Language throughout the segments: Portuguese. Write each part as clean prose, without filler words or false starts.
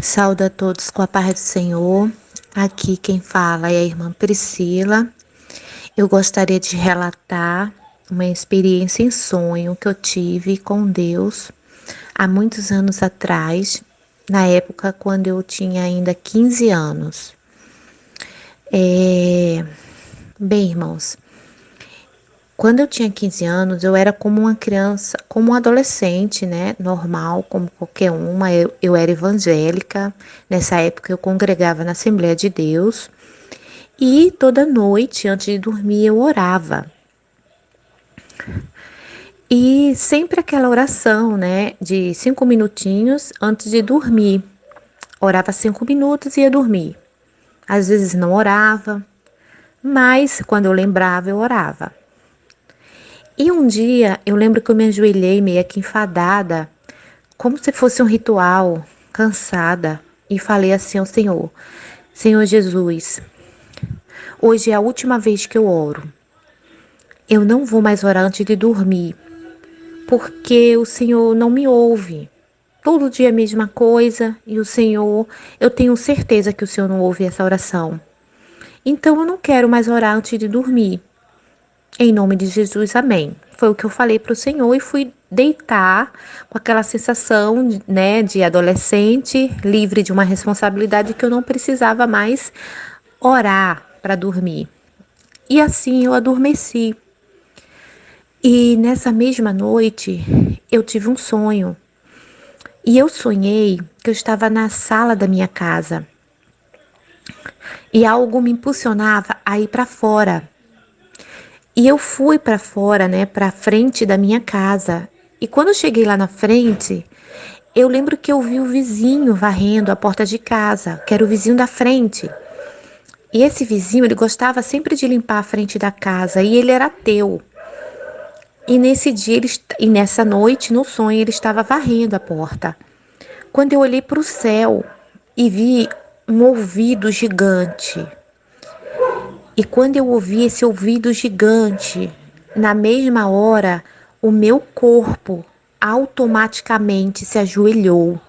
Saúdo a todos com a paz do Senhor. Aqui quem fala é a irmã Priscila. Eu gostaria de relatar uma experiência em sonho que eu tive com Deus há muitos anos atrás, na época quando eu tinha ainda 15 anos. Bem, irmãos, quando eu tinha 15 anos, eu era como uma criança, como um adolescente, né? Normal, como qualquer uma. Eu era evangélica. Nessa época, eu congregava na Assembleia de Deus. E toda noite, antes de dormir, eu orava. E sempre aquela oração, né? De 5 minutinhos antes de dormir. Orava 5 minutos e ia dormir. Às vezes não orava, mas quando eu lembrava, eu orava. E um dia eu lembro que eu me ajoelhei meio que enfadada, como se fosse um ritual, cansada, e falei assim ao Senhor: Senhor Jesus, hoje é a última vez que eu oro. Eu não vou mais orar antes de dormir, porque o Senhor não me ouve. Todo dia é a mesma coisa e o Senhor, eu tenho certeza que o Senhor não ouve essa oração. Então eu não quero mais orar antes de dormir. Em nome de Jesus, amém. Foi o que eu falei para o Senhor e fui deitar com aquela sensação, né, de adolescente, livre de uma responsabilidade que eu não precisava mais orar para dormir. E assim eu adormeci. E nessa mesma noite eu tive um sonho. E eu sonhei que eu estava na sala da minha casa. E algo me impulsionava a ir para fora. E eu fui para fora, né, para frente da minha casa. E quando eu cheguei lá na frente, eu lembro que eu vi o vizinho varrendo a porta de casa, que era o vizinho da frente. E esse vizinho, ele gostava sempre de limpar a frente da casa, e ele era ateu. E nesse dia, e nessa noite, no sonho, ele estava varrendo a porta. Quando eu olhei para o céu e vi um ouvido gigante. E quando eu ouvi esse ouvido gigante, na mesma hora, o meu corpo automaticamente se ajoelhou.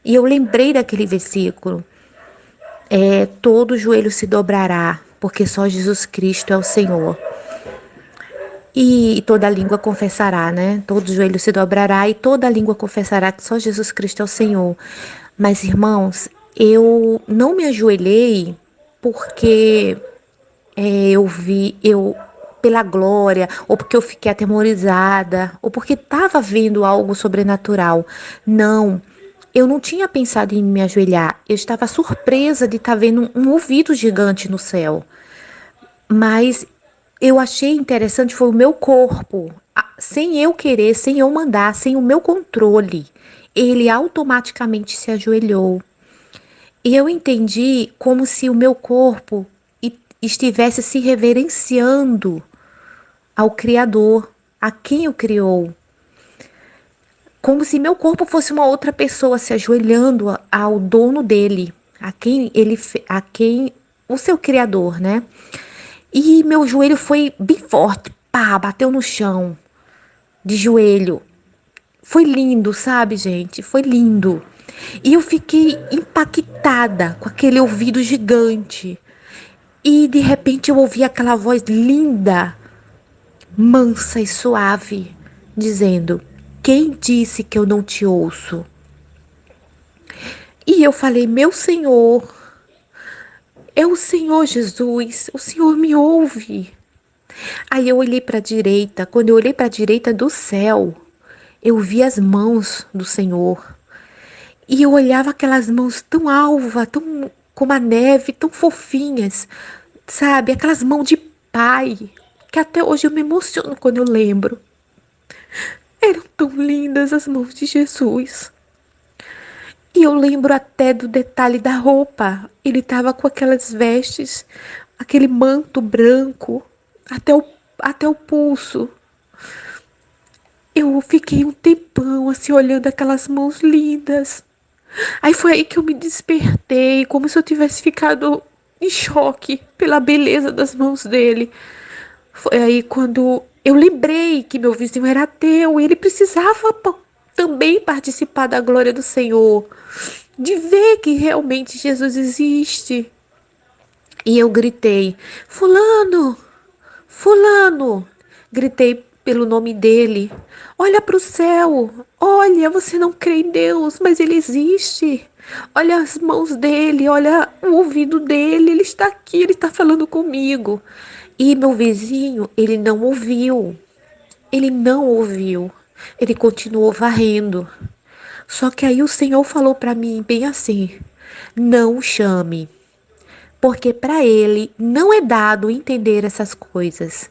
E eu lembrei daquele versículo. Todo joelho se dobrará, porque só Jesus Cristo é o Senhor. E toda língua confessará, né? Todo joelho se dobrará e toda língua confessará que só Jesus Cristo é o Senhor. Mas, irmãos, eu não me ajoelhei porque eu pela glória, ou porque eu fiquei atemorizada, ou porque estava vendo algo sobrenatural. Não, eu não tinha pensado em me ajoelhar. Eu estava surpresa de estar vendo um ouvido gigante no céu. Mas eu achei interessante foi o meu corpo, sem eu querer, sem eu mandar, sem o meu controle. Ele automaticamente se ajoelhou. E eu entendi como se o meu corpo estivesse se reverenciando ao Criador, a quem o criou. Como se meu corpo fosse uma outra pessoa se ajoelhando ao dono dele, a quem o seu Criador, né? E meu joelho foi bem forte, pá, bateu no chão, de joelho. Foi lindo, sabe, gente? Foi lindo. E eu fiquei impactada com aquele ouvido gigante. E de repente eu ouvi aquela voz linda, mansa e suave, dizendo: Quem disse que eu não te ouço? E eu falei: Meu Senhor, é o Senhor Jesus, o Senhor me ouve. Aí eu olhei para a direita, quando eu olhei para a direita do céu, eu vi as mãos do Senhor. E eu olhava aquelas mãos tão alvas, tão como a neve, tão fofinhas, sabe? Aquelas mãos de pai, que até hoje eu me emociono quando eu lembro. Eram tão lindas as mãos de Jesus. E eu lembro até do detalhe da roupa. Ele estava com aquelas vestes, aquele manto branco, até o pulso. Eu fiquei um tempão assim olhando aquelas mãos lindas. Aí foi aí que eu me despertei, como se eu tivesse ficado em choque pela beleza das mãos dele. Foi aí quando eu lembrei que meu vizinho era ateu e ele precisava também participar da glória do Senhor. de ver que realmente Jesus existe. E eu gritei: Fulano, Fulano! Gritei pelo nome dele. Olha para o céu. Olha, você não crê em Deus, mas ele existe. Olha as mãos dele, olha o ouvido dele. Ele está aqui, ele está falando comigo. E meu vizinho, ele não ouviu. Ele não ouviu. Ele continuou varrendo. Só que aí o Senhor falou para mim bem assim: não chame, porque para ele não é dado entender essas coisas.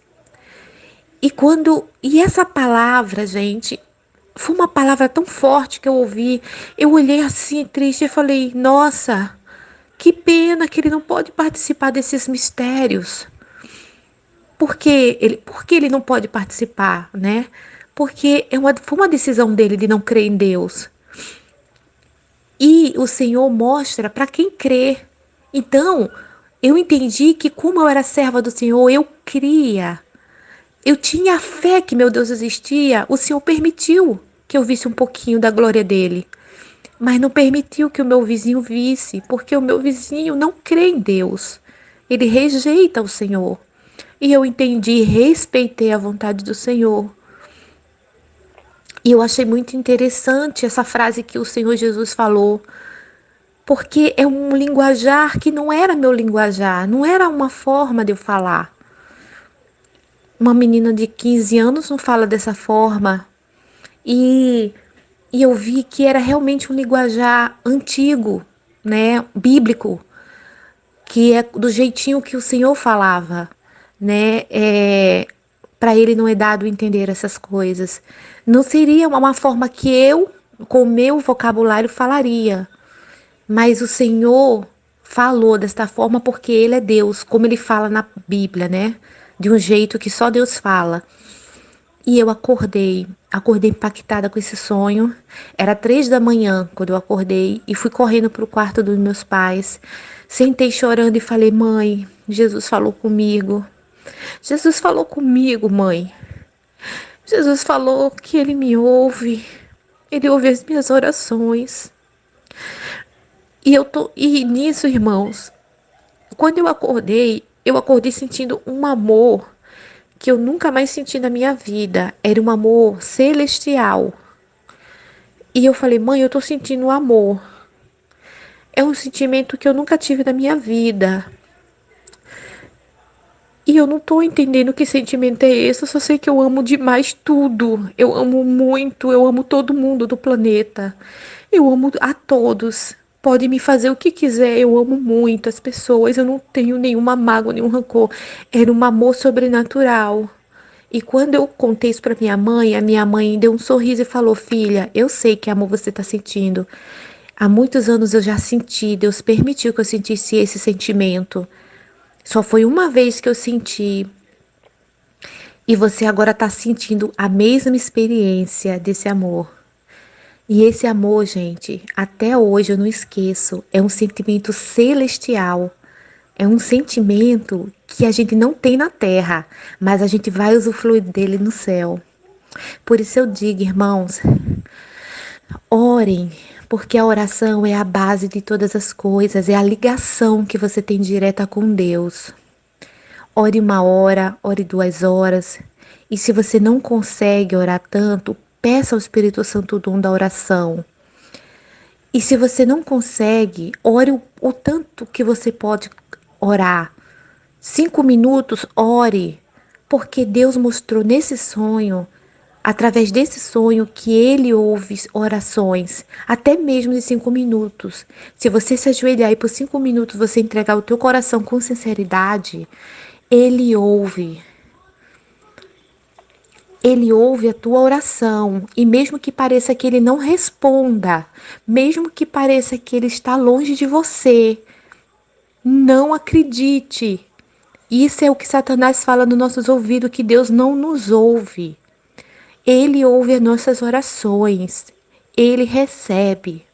E essa palavra, gente, foi uma palavra tão forte que eu ouvi. Eu olhei assim triste e falei: "Nossa, que pena que ele não pode participar desses mistérios". Por que ele não pode participar, né? Porque foi uma decisão dele de não crer em Deus. E o Senhor mostra para quem crê. Então, eu entendi que como eu era serva do Senhor, eu cria. Eu tinha fé que meu Deus existia. O Senhor permitiu que eu visse um pouquinho da glória dele. Mas não permitiu que o meu vizinho visse, porque o meu vizinho não crê em Deus. Ele rejeita o Senhor. E eu entendi e respeitei a vontade do Senhor. E eu achei muito interessante essa frase que o Senhor Jesus falou, porque é um linguajar que não era meu linguajar, não era uma forma de eu falar. Uma menina de 15 anos não fala dessa forma. E, e eu vi que era realmente um linguajar antigo, né, bíblico, que é do jeitinho que o Senhor falava, né? Para ele não é dado entender essas coisas. Não seria uma forma que eu, com o meu vocabulário, falaria. Mas o Senhor falou desta forma porque Ele é Deus, como Ele fala na Bíblia, né? De um jeito que só Deus fala. E eu acordei impactada com esse sonho. Era 3 da manhã quando eu acordei e fui correndo para o quarto dos meus pais. Sentei chorando e falei: Mãe, Jesus falou comigo. Jesus falou comigo, mãe. Jesus falou que Ele me ouve. Ele ouve as minhas orações. E nisso, irmãos, quando eu acordei sentindo um amor que eu nunca mais senti na minha vida. Era um amor celestial. E eu falei: mãe, eu tô sentindo amor. É um sentimento que eu nunca tive na minha vida. E eu não tô entendendo que sentimento é esse. Eu só sei que eu amo demais tudo. Eu amo muito. Eu amo todo mundo do planeta. Eu amo a todos. Pode me fazer o que quiser. Eu amo muito as pessoas. Eu não tenho nenhuma mágoa, nenhum rancor. Era um amor sobrenatural. E quando eu contei isso para minha mãe, a minha mãe deu um sorriso e falou: Filha, eu sei que amor você está sentindo. Há muitos anos eu já senti, Deus permitiu que eu sentisse esse sentimento. Só foi uma vez que eu senti. E você agora está sentindo a mesma experiência desse amor. E esse amor, gente, até hoje eu não esqueço. É um sentimento celestial. É um sentimento que a gente não tem na terra, mas a gente vai usufruir dele no céu. Por isso eu digo, irmãos, orem, porque a oração é a base de todas as coisas, é a ligação que você tem direta com Deus. Ore 1 hora, ore 2 horas. E se você não consegue orar tanto, peça ao Espírito Santo o dom da oração. E se você não consegue, ore o tanto que você pode orar. 5 minutos, ore, porque Deus mostrou nesse sonho, através desse sonho, que Ele ouve orações, até mesmo de 5 minutos. Se você se ajoelhar e por 5 minutos você entregar o teu coração com sinceridade, Ele ouve. Ele ouve a tua oração, e mesmo que pareça que Ele não responda, mesmo que pareça que Ele está longe de você, não acredite. Isso é o que Satanás fala nos nossos ouvidos, que Deus não nos ouve. Ele ouve as nossas orações. Ele recebe.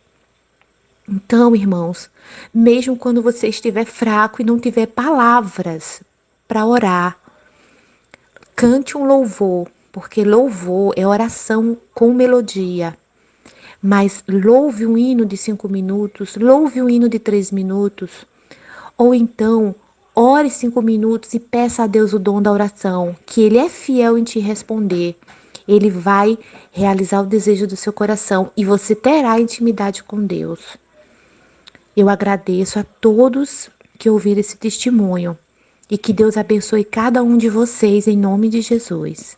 Então, irmãos, mesmo quando você estiver fraco e não tiver palavras para orar, cante um louvor, porque louvor é oração com melodia. mas louve um hino de 5 minutos, louve um hino de 3 minutos, ou então ore 5 minutos e peça a Deus o dom da oração, que Ele é fiel em te responder. Ele vai realizar o desejo do seu coração e você terá intimidade com Deus. Eu agradeço a todos que ouviram esse testemunho e que Deus abençoe cada um de vocês em nome de Jesus.